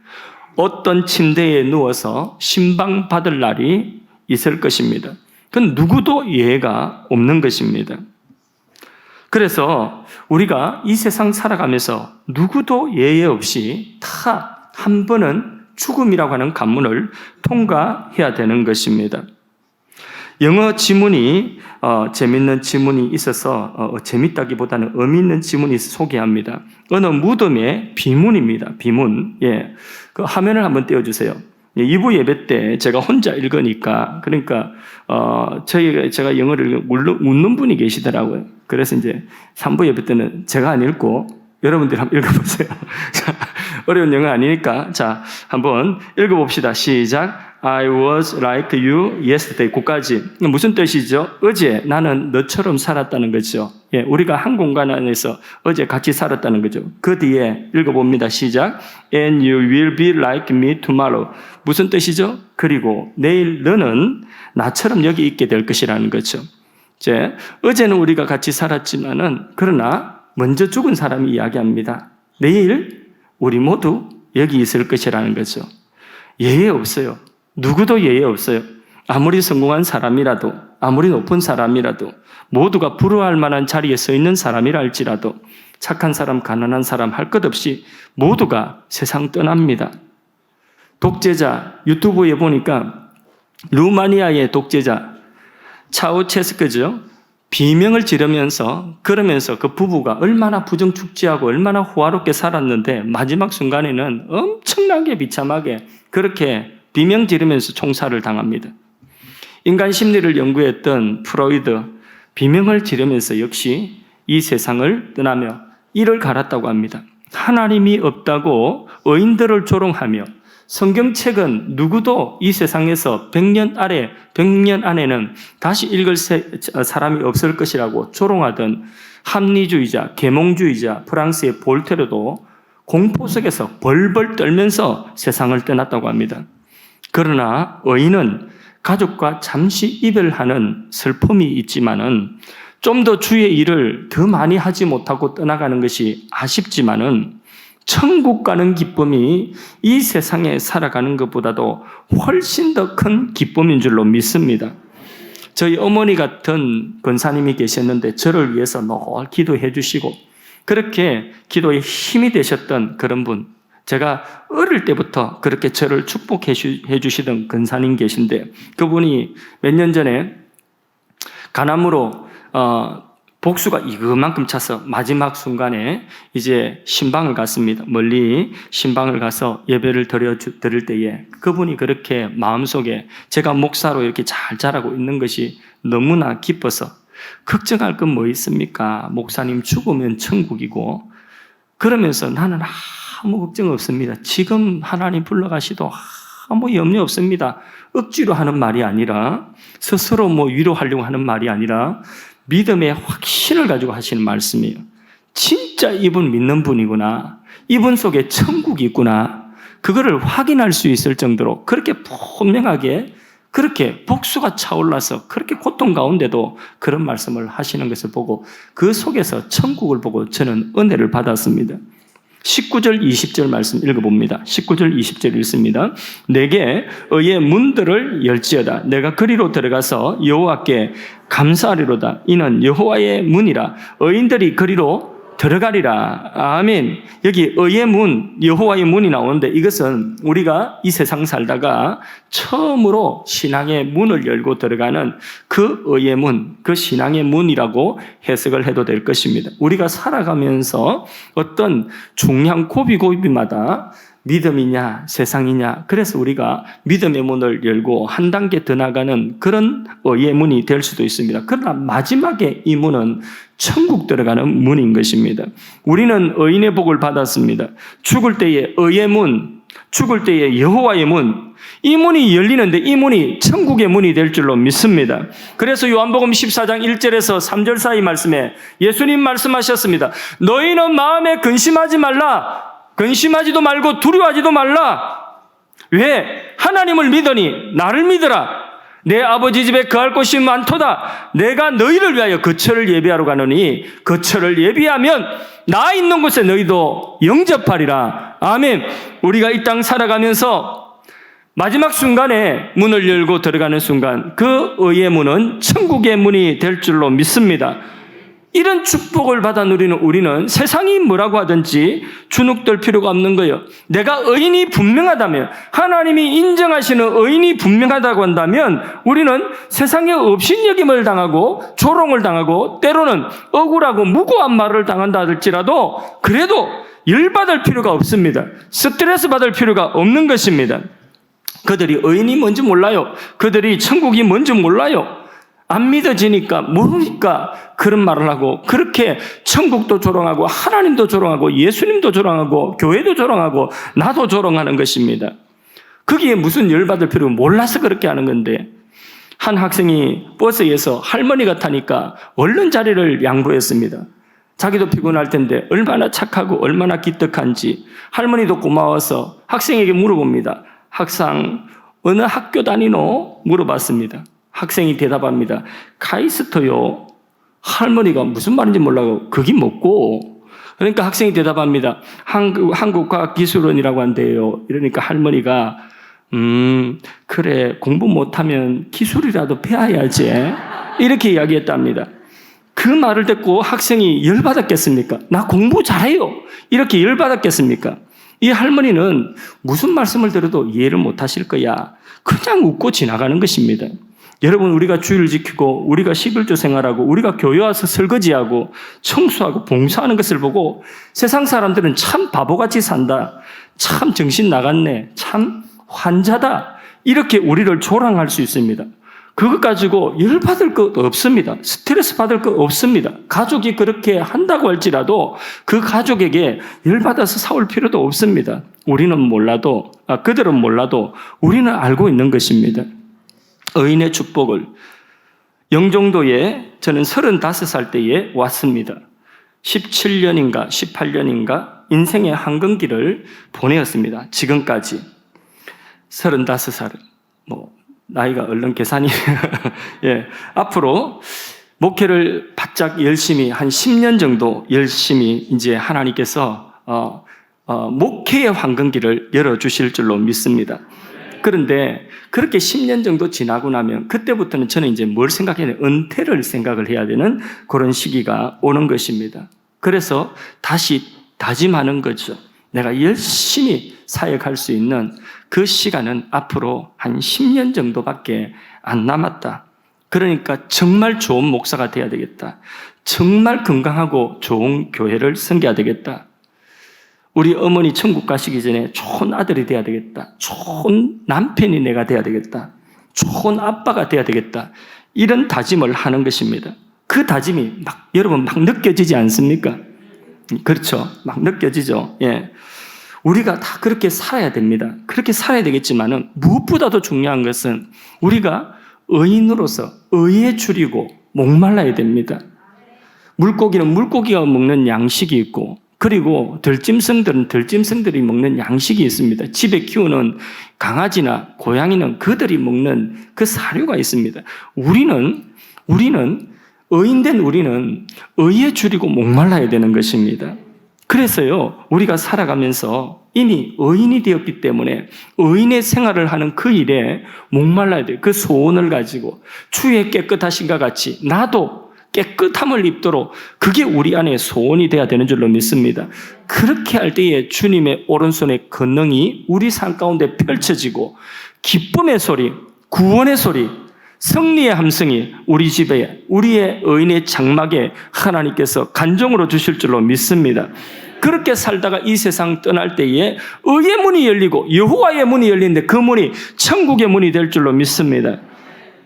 어떤 침대에 누워서 신방받을 날이 있을 것입니다. 그건 누구도 예외가 없는 것입니다. 그래서 우리가 이 세상 살아가면서 누구도 예외 없이 다 한 번은 죽음이라고 하는 관문을 통과해야 되는 것입니다. 영어 지문이 재밌는 지문이 있어서 재밌다기보다는 의미 있는 지문이 소개합니다. 어느 무덤의 비문입니다. 비문. 예, 그 화면을 한번 띄워주세요. 2부 예배 때 제가 혼자 읽으니까, 그러니까 제가 영어를 묻는 분이 계시더라고요. 그래서 이제 3부 예배 때는 제가 안 읽고 여러분들이 한번 읽어보세요. 어려운 영어 아니니까. 자, 한번 읽어봅시다. 시작. I was like you yesterday. 그까지. 무슨 뜻이죠? 어제 나는 너처럼 살았다는 거죠. 예, 우리가 한 공간 안에서 어제 같이 살았다는 거죠. 그 뒤에 읽어봅니다. 시작. And you will be like me tomorrow. 무슨 뜻이죠? 그리고 내일 너는 나처럼 여기 있게 될 것이라는 거죠. 이제 어제는 우리가 같이 살았지만은 그러나 먼저 죽은 사람이 이야기합니다. 내일 우리 모두 여기 있을 것이라는 거죠. 예외 없어요. 누구도 예외 없어요. 아무리 성공한 사람이라도, 아무리 높은 사람이라도, 모두가 부러워할 만한 자리에 서 있는 사람이라 할지라도 착한 사람, 가난한 사람 할 것 없이 모두가 세상 떠납니다. 독재자, 유튜브에 보니까 루마니아의 독재자 차우체스크죠. 비명을 지르면서 그러면서 그 부부가 얼마나 부정축제하고 얼마나 호화롭게 살았는데 마지막 순간에는 엄청나게 비참하게 그렇게 비명 지르면서 총살을 당합니다. 인간 심리를 연구했던 프로이드, 비명을 지르면서 역시 이 세상을 떠나며 이를 갈았다고 합니다. 하나님이 없다고 의인들을 조롱하며 성경책은 누구도 이 세상에서 100년 안에는 다시 읽을 사람이 없을 것이라고 조롱하던 합리주의자, 계몽주의자 프랑스의 볼테르도 공포 속에서 벌벌 떨면서 세상을 떠났다고 합니다. 그러나 의인은 가족과 잠시 이별하는 슬픔이 있지만은 좀 더 주의 일을 더 많이 하지 못하고 떠나가는 것이 아쉽지만은 천국 가는 기쁨이 이 세상에 살아가는 것보다도 훨씬 더 큰 기쁨인 줄로 믿습니다. 저희 어머니 같은 권사님이 계셨는데 저를 위해서 늘 기도해 주시고 그렇게 기도에 힘이 되셨던 그런 분, 제가 어릴 때부터 그렇게 저를 축복해 주시던 권사님 계신데 그분이 몇 년 전에 간암으로 복수가 이것만큼 차서 마지막 순간에 이제 신방을 갔습니다. 멀리 신방을 가서 예배를 드릴 때에 그분이 그렇게 마음속에 제가 목사로 이렇게 잘 자라고 있는 것이 너무나 기뻐서 걱정할 건 뭐 있습니까? 목사님 죽으면 천국이고 그러면서 나는 아무 걱정 없습니다. 지금 하나님 불러가시도 아무 염려 없습니다. 억지로 하는 말이 아니라 스스로 위로하려고 하는 말이 아니라 믿음의 확신을 가지고 하시는 말씀이에요. 진짜 이분 믿는 분이구나. 이분 속에 천국이 있구나. 그거를 확인할 수 있을 정도로 그렇게 분명하게 그렇게 복수가 차올라서 그렇게 고통 가운데도 그런 말씀을 하시는 것을 보고 그 속에서 천국을 보고 저는 은혜를 받았습니다. 19절 20절 말씀 읽어봅니다. 19절 20절 읽습니다. 내게 의의 문들을 열지어다. 내가 그리로 들어가서 여호와께 감사하리로다. 이는 여호와의 문이라. 의인들이 그리로 들어가리라. 아멘. 여기 의의 문, 여호와의 문이 나오는데 이것은 우리가 이 세상 살다가 처음으로 신앙의 문을 열고 들어가는 그 의의 문, 그 신앙의 문이라고 해석을 해도 될 것입니다. 우리가 살아가면서 어떤 중요한 고비고비마다 믿음이냐 세상이냐, 그래서 우리가 믿음의 문을 열고 한 단계 더 나가는 그런 의의 문이 될 수도 있습니다. 그러나 마지막에 이 문은 천국 들어가는 문인 것입니다. 우리는 의인의 복을 받았습니다. 죽을 때의 의의 문, 죽을 때의 여호와의 문, 이 문이 열리는데 이 문이 천국의 문이 될 줄로 믿습니다. 그래서 요한복음 14장 1절에서 3절 사이 말씀에 예수님 말씀하셨습니다. 너희는 마음에 근심하지 말라. 근심하지도 말고 두려워하지도 말라. 왜? 하나님을 믿으니 나를 믿으라. 내 아버지 집에 거할 곳이 많도다. 내가 너희를 위하여 거처를 예비하러 가노니 거처를 예비하면 나 있는 곳에 너희도 영접하리라. 아멘. 우리가 이 땅 살아가면서 마지막 순간에 문을 열고 들어가는 순간 그 의의 문은 천국의 문이 될 줄로 믿습니다. 이런 축복을 받아 누리는 우리는 세상이 뭐라고 하든지 주눅들 필요가 없는 거예요. 내가 의인이 분명하다면, 하나님이 인정하시는 의인이 분명하다고 한다면 우리는 세상에 업신여김을 당하고 조롱을 당하고 때로는 억울하고 무고한 말을 당한다 할지라도 그래도 열받을 필요가 없습니다. 스트레스 받을 필요가 없는 것입니다. 그들이 의인이 뭔지 몰라요. 그들이 천국이 뭔지 몰라요. 안 믿어지니까 모르니까 그런 말을 하고 그렇게 천국도 조롱하고 하나님도 조롱하고 예수님도 조롱하고 교회도 조롱하고 나도 조롱하는 것입니다. 거기에 무슨 열받을 필요가 몰라서 그렇게 하는 건데, 한 학생이 버스에서 할머니가 타니까 얼른 자리를 양보했습니다. 자기도 피곤할 텐데 얼마나 착하고 얼마나 기특한지. 할머니도 고마워서 학생에게 물어봅니다. 학생 어느 학교 다니노? 물어봤습니다. 학생이 대답합니다. 카이스트요. 할머니가 무슨 말인지 몰라고 거기 먹고. 그러니까 학생이 대답합니다. 한국과학기술원이라고 한대요. 이러니까 할머니가 그래 공부 못하면 기술이라도 배워야지. 이렇게 이야기했답니다. 그 말을 듣고 학생이 열받았겠습니까? 나 공부 잘해요. 이렇게 열받았겠습니까? 이 할머니는 무슨 말씀을 들어도 이해를 못하실 거야. 그냥 웃고 지나가는 것입니다. 여러분, 우리가 주의를 지키고 우리가 11조 생활하고 우리가 교회 와서 설거지하고 청소하고 봉사하는 것을 보고 세상 사람들은 참 바보같이 산다. 참 정신 나갔네. 참 환자다. 이렇게 우리를 조롱할 수 있습니다. 그것 가지고 열받을 것 없습니다. 스트레스 받을 것 없습니다. 가족이 그렇게 한다고 할지라도 그 가족에게 열받아서 싸울 필요도 없습니다. 우리는 몰라도, 그들은 몰라도 우리는 알고 있는 것입니다. 의인의 축복을 영종도에 저는 35살 때에 왔습니다. 17년인가 18년인가 인생의 한경기를 보내었습니다. 지금까지 35살, 나이가 얼른 계산이 예, 앞으로 목회를 바짝 열심히 한 10년 정도 열심히 이제 하나님께서 목회의 황금기를 열어주실 줄로 믿습니다. 그런데 그렇게 10년 정도 지나고 나면 그때부터는 저는 이제 뭘 생각해야 되나, 은퇴를 생각을 해야 되는 그런 시기가 오는 것입니다. 그래서 다시 다짐하는 거죠. 내가 열심히 사역할 수 있는 그 시간은 앞으로 한 10년 정도밖에 안 남았다. 그러니까 정말 좋은 목사가 돼야 되겠다. 정말 건강하고 좋은 교회를 섬겨야 되겠다. 우리 어머니 천국 가시기 전에 좋은 아들이 돼야 되겠다. 좋은 남편이 내가 돼야 되겠다. 좋은 아빠가 돼야 되겠다. 이런 다짐을 하는 것입니다. 그 다짐이 여러분 막 느껴지지 않습니까? 그렇죠. 막 느껴지죠. 예. 우리가 다 그렇게 살아야 됩니다. 그렇게 살아야 되겠지만은 무엇보다도 중요한 것은 우리가 의인으로서 의에 줄이고 목말라야 됩니다. 물고기는 물고기가 먹는 양식이 있고 그리고 들짐승들이 먹는 양식이 있습니다. 집에 키우는 강아지나 고양이는 그들이 먹는 그 사료가 있습니다. 우리는 의인된 우리는 의에 줄이고 목말라야 되는 것입니다. 그래서요, 우리가 살아가면서 이미 의인이 되었기 때문에 의인의 생활을 하는 그 일에 목말라야 돼요. 그 소원을 가지고 주의 깨끗하신가 같이 나도 깨끗함을 입도록 그게 우리 안에 소원이 돼야 되는 줄로 믿습니다. 그렇게 할 때에 주님의 오른손의 권능이 우리 삶 가운데 펼쳐지고 기쁨의 소리, 구원의 소리, 승리의 함성이 우리 집에, 우리의 의인의 장막에 하나님께서 간종으로 주실 줄로 믿습니다. 그렇게 살다가 이 세상 떠날 때에 의의 문이 열리고 여호와의 문이 열리는데 그 문이 천국의 문이 될 줄로 믿습니다.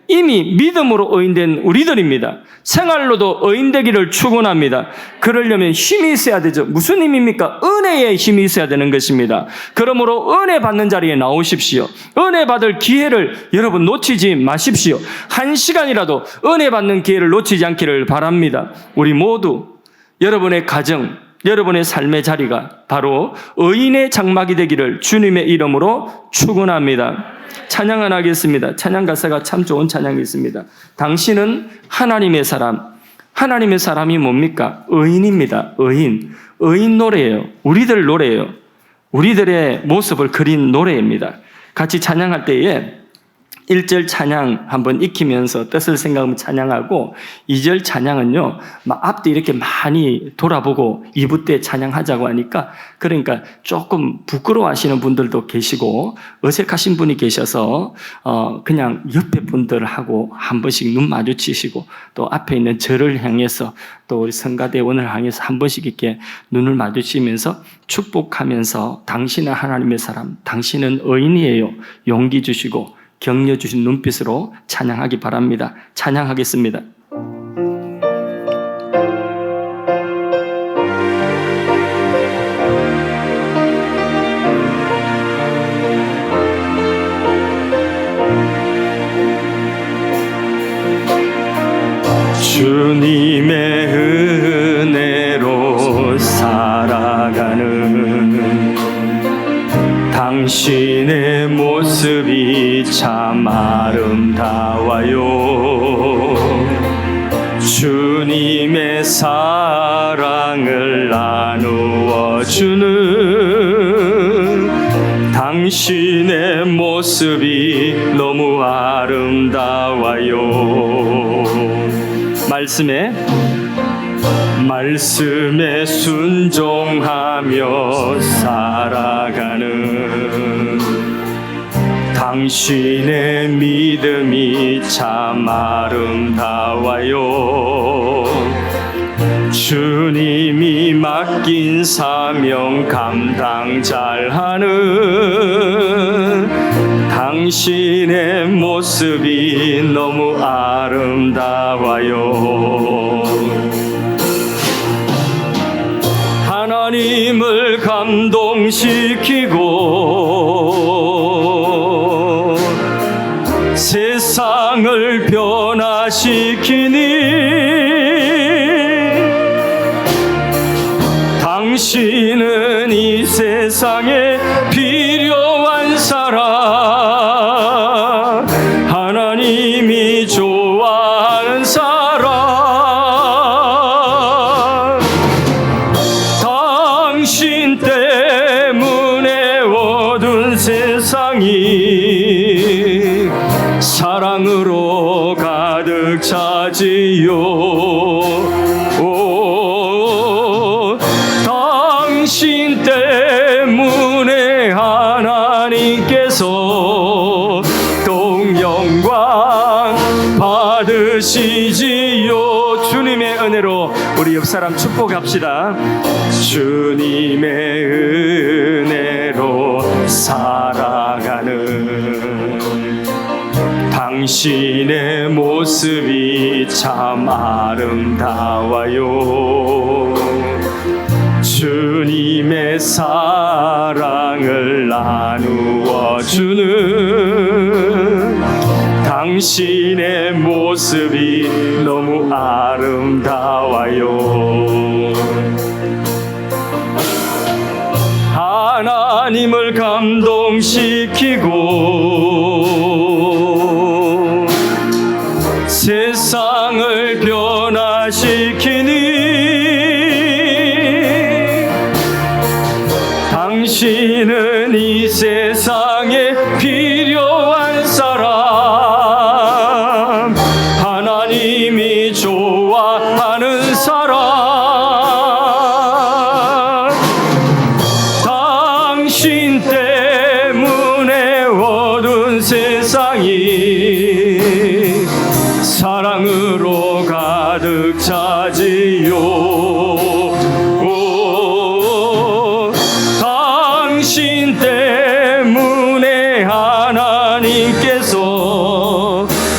이미 믿음으로 의인된 우리들입니다. 생활로도 의인되기를 축원합니다. 그러려면 힘이 있어야 되죠. 무슨 힘입니까? 은혜의 힘이 있어야 되는 것입니다. 그러므로 은혜 받는 자리에 나오십시오. 은혜 받을 기회를 여러분 놓치지 마십시오. 한 시간이라도 은혜 받는 기회를 놓치지 않기를 바랍니다. 우리 모두 여러분의 가정, 여러분의 삶의 자리가 바로 의인의 장막이 되기를 주님의 이름으로 축원합니다. 찬양 하나 하겠습니다. 찬양 가사가 참 좋은 찬양이 있습니다. 당신은 하나님의 사람. 하나님의 사람이 뭡니까? 의인입니다. 의인 노래예요. 우리들 노래예요. 우리들의 모습을 그린 노래입니다. 같이 찬양할 때에 1절 찬양 한번 익히면서 뜻을 생각하면 찬양하고 2절 찬양은요, 막 앞뒤 이렇게 많이 돌아보고 2부 때 찬양하자고 하니까 그러니까 조금 부끄러워하시는 분들도 계시고 어색하신 분이 계셔서 그냥 옆에 분들하고 한 번씩 눈 마주치시고 또 앞에 있는 저를 향해서 또 우리 성가대원을 향해서 한 번씩 이렇게 눈을 마주치면서 축복하면서 당신은 하나님의 사람, 당신은 의인이에요. 용기 주시고 격려 주신 눈빛으로 찬양하기 바랍니다. 찬양하겠습니다. 주님의 은혜로 살아가는 당신의 모습이 참 아름다워요. 주님의 사랑을 나누어 주는 당신의 모습이 너무 아름다워요. 말씀에 순종하며 살아가는 당신의 믿음이 참 아름다워요. 주님이 맡긴 사명 감당 잘하는 당신의 모습이 너무 아름다워요. 하나님을 감동시키고 세상을 변화시키니 당신은 이 세상에 필요한 사람, 하나님이 좋아하는 사람, 당신 때문에 어두운 세상이 사랑으로 가득 차지요. 당신 때문에 하나님께서 또 영광 받으시지요. 주님의 은혜로 우리 옆 사람 축복합시다. 주님의 은혜로 살아가는 당신의 모습이 참 아름다워요. 주님의 사랑을 나누어 주는 당신의 모습이 너무 아름다워요. 하나님을 감동시키고 세상을 변화시키니 당신은 이 세상에 필요한 사람, 하나님이 좋아하는 사람, 당신 때문에 어두운 세상이 사랑으로 가득 차지요. 당신 때문에 하나님께서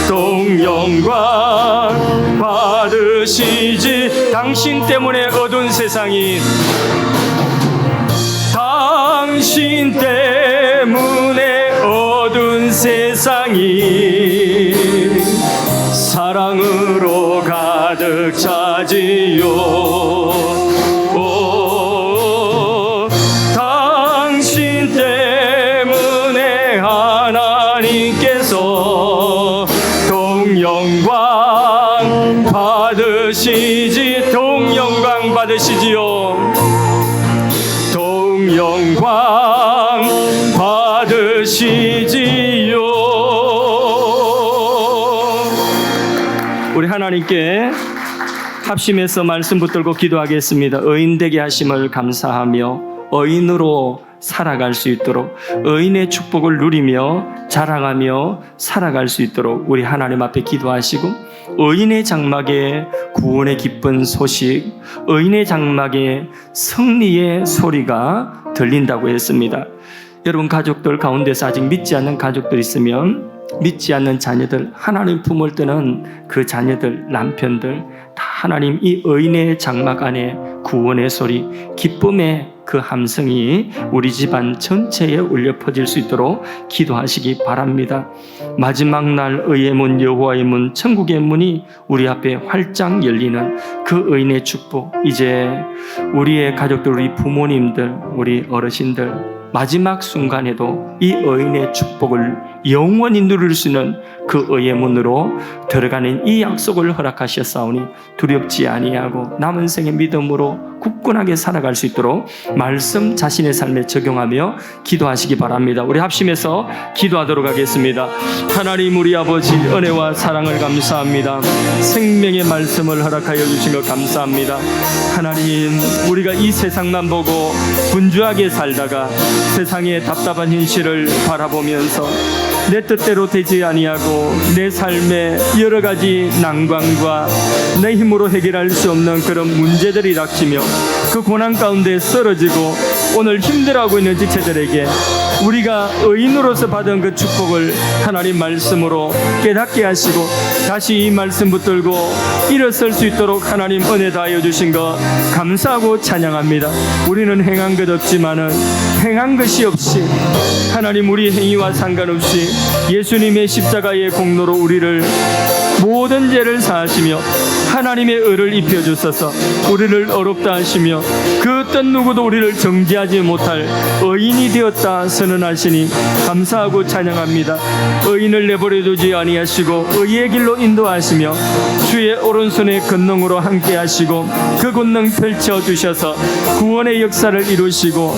동영광 받으시지. 당신 때문에 어두운 세상이, 당신 때문에 어두운 세상이 사랑으로 가득 차지요. 당신 때문에 하나님께서 동영광 받으시지. 동영광 받으시지요. 동영광 받으시지요. 우리 하나님께 합심해서 말씀 붙들고 기도하겠습니다. 의인되게 하심을 감사하며 의인으로 살아갈 수 있도록, 의인의 축복을 누리며 자랑하며 살아갈 수 있도록 우리 하나님 앞에 기도하시고, 의인의 장막에 구원의 기쁜 소식, 의인의 장막에 승리의 소리가 들린다고 했습니다. 여러분 가족들 가운데서 아직 믿지 않는 가족들 있으면, 믿지 않는 자녀들, 하나님 품을 때는 그 자녀들, 남편들 다 하나님 이 의인의 장막 안에 구원의 소리, 기쁨의 그 함성이 우리 집안 전체에 울려 퍼질 수 있도록 기도하시기 바랍니다. 마지막 날 의의 문, 여호와의 문, 천국의 문이 우리 앞에 활짝 열리는 그 의인의 축복, 이제 우리의 가족들, 우리 부모님들, 우리 어르신들 마지막 순간에도 이 의인의 축복을 영원히 누릴 수 있는 그 의의 문으로 들어가는 이 약속을 허락하셨사오니 두렵지 아니하고 남은 생의 믿음으로 굳건하게 살아갈 수 있도록 말씀 자신의 삶에 적용하며 기도하시기 바랍니다. 우리 합심해서 기도하도록 하겠습니다. 하나님 우리 아버지, 은혜와 사랑을 감사합니다. 생명의 말씀을 허락하여 주신 것 감사합니다. 하나님, 우리가 이 세상만 보고 분주하게 살다가 세상의 답답한 현실을 바라보면서 내 뜻대로 되지 아니하고 내 삶에 여러 가지 난관과 내 힘으로 해결할 수 없는 그런 문제들이 닥치며 그 고난 가운데 쓰러지고 오늘 힘들어하고 있는 지체들에게 우리가 의인으로서 받은 그 축복을 하나님 말씀으로 깨닫게 하시고 다시 이 말씀 붙들고 일어설 수 있도록 하나님 은혜 다하여 주신 것 감사하고 찬양합니다. 우리는 행한 것 없지만은 행한 것이 없이 하나님 우리 행위와 상관없이 예수님의 십자가의 공로로 우리를 모든 죄를 사하시며 하나님의 의를 입혀주셔서 우리를 어렵다 하시며 그 어떤 누구도 우리를 정죄하지 못할 의인이 되었다 선언하시니 감사하고 찬양합니다. 의인을 내버려두지 아니하시고 의의 길로 인도하시며 주의 오른손의 권능으로 함께 하시고 그 권능 펼쳐주셔서 구원의 역사를 이루시고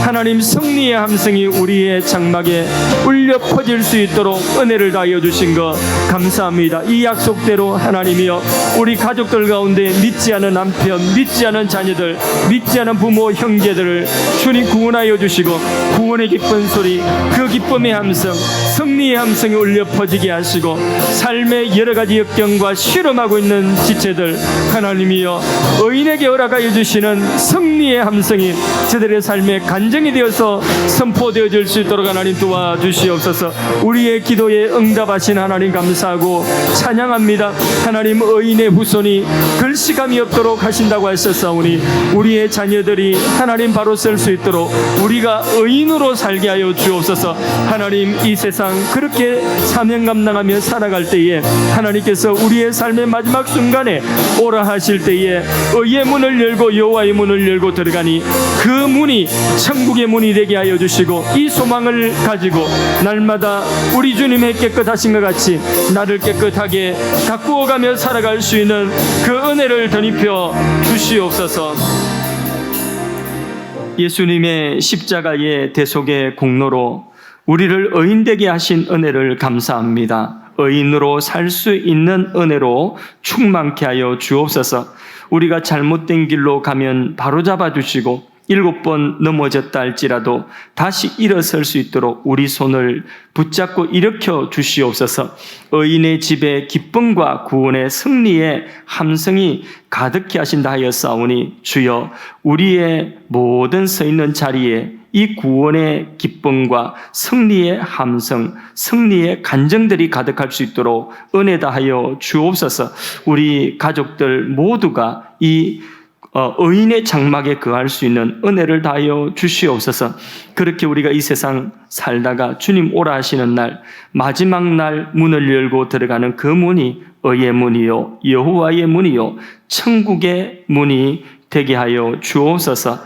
하나님 승리의 함성이 우리의 장막에 울려 퍼질 수 있도록 은혜를 다하여 주신 것 감사합니다. 이 약속대로 하나님이여 우리 가족들 가운데 믿지 않은 남편, 믿지 않은 자녀들, 믿지 않은 부모, 형제들을 주님 구원하여 주시고 구원의 기쁜 소리, 그 기쁨의 함성, 승리의 함성이 울려 퍼지게 하시고 삶의 여러 가지 역경과 실험하고 있는 지체들 하나님이여 의인에게 허락하여 주시는 승리의 함성이 저들의 삶의 간증이 되어서 선포되어질 수 있도록 하나님 도와주시옵소서. 우리의 기도에 응답하신 하나님 감사하고 찬양합니다. 하나님 의인의 후손이 글씨감이 없도록 하신다고 하셨사오니 우리의 자녀들이 하나님 바로 쓸 수 있도록 우리가 의인으로 살게 하여 주옵소서. 하나님 이 세상 세상 그렇게 사명 감당하며 살아갈 때에 하나님께서 우리의 삶의 마지막 순간에 오라 하실 때에 의의 문을 열고 여호와의 문을 열고 들어가니 그 문이 천국의 문이 되게 하여 주시고, 이 소망을 가지고 날마다 우리 주님의 깨끗하신 것 같이 나를 깨끗하게 가꾸어가며 살아갈 수 있는 그 은혜를 덧입혀 주시옵소서. 예수님의 십자가의 대속의 공로로 우리를 의인되게 하신 은혜를 감사합니다. 의인으로 살 수 있는 은혜로 충만케 하여 주옵소서. 우리가 잘못된 길로 가면 바로잡아 주시고 7번 넘어졌다 할지라도 다시 일어설 수 있도록 우리 손을 붙잡고 일으켜 주시옵소서. 의인의 집에 기쁨과 구원의 승리의 함성이 가득히 하신다 하였사오니 주여, 우리의 모든 서 있는 자리에 이 구원의 기쁨과 승리의 함성, 승리의 간정들이 가득할 수 있도록 은혜 다하여 주옵소서. 우리 가족들 모두가 이 의인의 장막에 거할 수 있는 은혜를 다하여 주시옵소서. 그렇게 우리가 이 세상 살다가 주님 오라 하시는 날, 마지막 날 문을 열고 들어가는 그 문이 의의 문이요 여호와의 문이요 천국의 문이 되게 하여 주옵소서.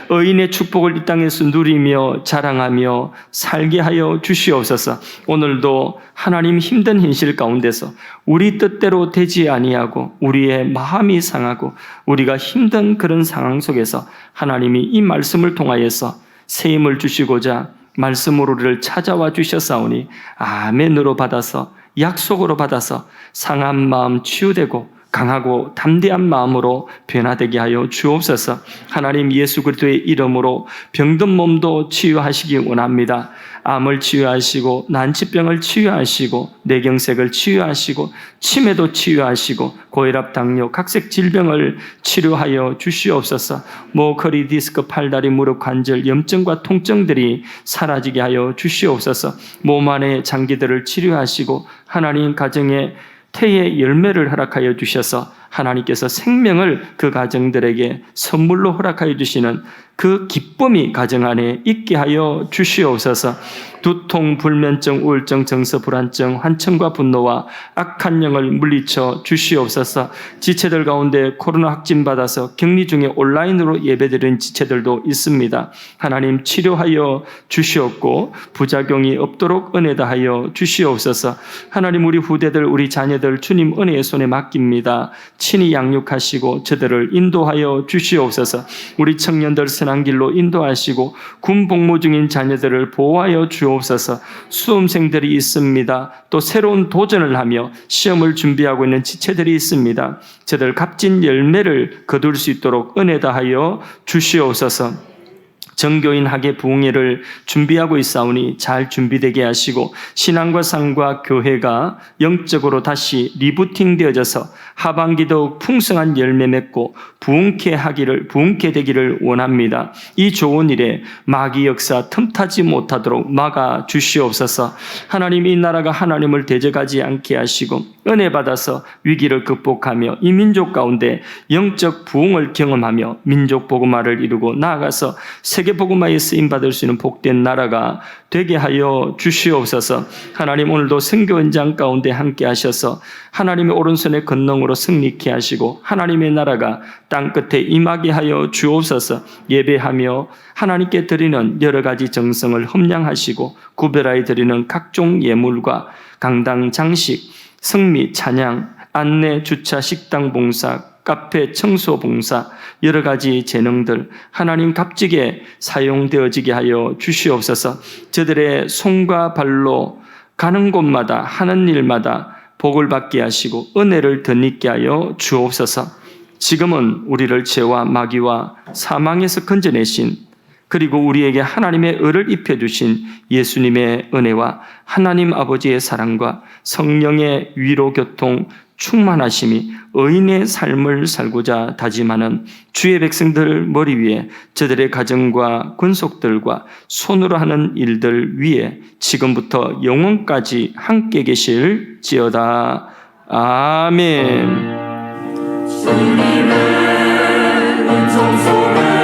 의인의 축복을 이 땅에서 누리며 자랑하며 살게 하여 주시옵소서. 오늘도 하나님 힘든 현실 가운데서 우리 뜻대로 되지 아니하고 우리의 마음이 상하고 우리가 힘든 그런 상황 속에서 하나님이 이 말씀을 통하여서 새 힘을 주시고자 말씀으로 우리를 찾아와 주셨사오니 아멘으로 받아서, 약속으로 받아서 상한 마음 치유되고 강하고 담대한 마음으로 변화되게 하여 주옵소서. 하나님, 예수 그리스도의 이름으로 병든 몸도 치유하시기 원합니다. 암을 치유하시고 난치병을 치유하시고 뇌경색을 치유하시고 치매도 치유하시고 고혈압, 당뇨, 각색 질병을 치료하여 주시옵소서. 목, 허리, 디스크, 팔다리, 무릎, 관절, 염증과 통증들이 사라지게 하여 주시옵소서. 몸 안의 장기들을 치료하시고 하나님 가정에 태의 열매를 허락하여 주셔서 하나님께서 생명을 그 가정들에게 선물로 허락하여 주시는 그 기쁨이 가정 안에 있게 하여 주시옵소서. 두통, 불면증, 우울증, 정서, 불안증, 환청과 분노와 악한 영을 물리쳐 주시옵소서. 지체들 가운데 코로나 확진받아서 격리 중에 온라인으로 예배드리는 지체들도 있습니다. 하나님 치료하여 주시옵고 부작용이 없도록 은혜 다하여 주시옵소서. 하나님, 우리 후대들, 우리 자녀들 주님 은혜의 손에 맡깁니다. 친히 양육하시고 저들을 인도하여 주시옵소서. 우리 청년들 선한 길로 인도하시고 군 복무 중인 자녀들을 보호하여 주옵소서. 수험생들이 있습니다. 또 새로운 도전을 하며 시험을 준비하고 있는 지체들이 있습니다. 저들 값진 열매를 거둘 수 있도록 은혜 다하여 주시옵소서. 정교인 학예 부흥회를 준비하고 있사오니 잘 준비되게 하시고 신앙과 삶과 교회가 영적으로 다시 리부팅 되어져서 하반기 더욱 풍성한 열매 맺고 부흥케 되기를 원합니다. 이 좋은 일에 마귀 역사 틈타지 못하도록 막아 주시옵소서. 하나님, 이 나라가 하나님을 대적하지 않게 하시고 은혜 받아서 위기를 극복하며 이 민족 가운데 영적 부흥을 경험하며 민족 복음화를 이루고 나아가서 세계 복음화에 쓰임 받을 수 있는 복된 나라가 되게 하여 주시옵소서. 하나님, 오늘도 선교 현장 가운데 함께 하셔서 하나님의 오른손의 권능으로 승리케 하시고 하나님의 나라가 땅끝에 임하게 하여 주옵소서. 예배하며 하나님께 드리는 여러 가지 정성을 험량하시고 구별하여 드리는 각종 예물과 강당 장식, 성미, 찬양, 안내, 주차, 식당 봉사, 카페, 청소 봉사, 여러 가지 재능들 하나님 값지게 사용되어지게 하여 주시옵소서. 저들의 손과 발로 가는 곳마다 하는 일마다 복을 받게 하시고 은혜를 덧입게 하여 주옵소서. 지금은 우리를 죄와 마귀와 사망에서 건져내신, 그리고 우리에게 하나님의 의를 입혀주신 예수님의 은혜와 하나님 아버지의 사랑과 성령의 위로 교통 충만하심이 의인의 삶을 살고자 다짐하는 주의 백성들 머리 위에, 저들의 가정과 권속들과 손으로 하는 일들 위에 지금부터 영원까지 함께 계실지어다. 아멘. 주님의 은총 속에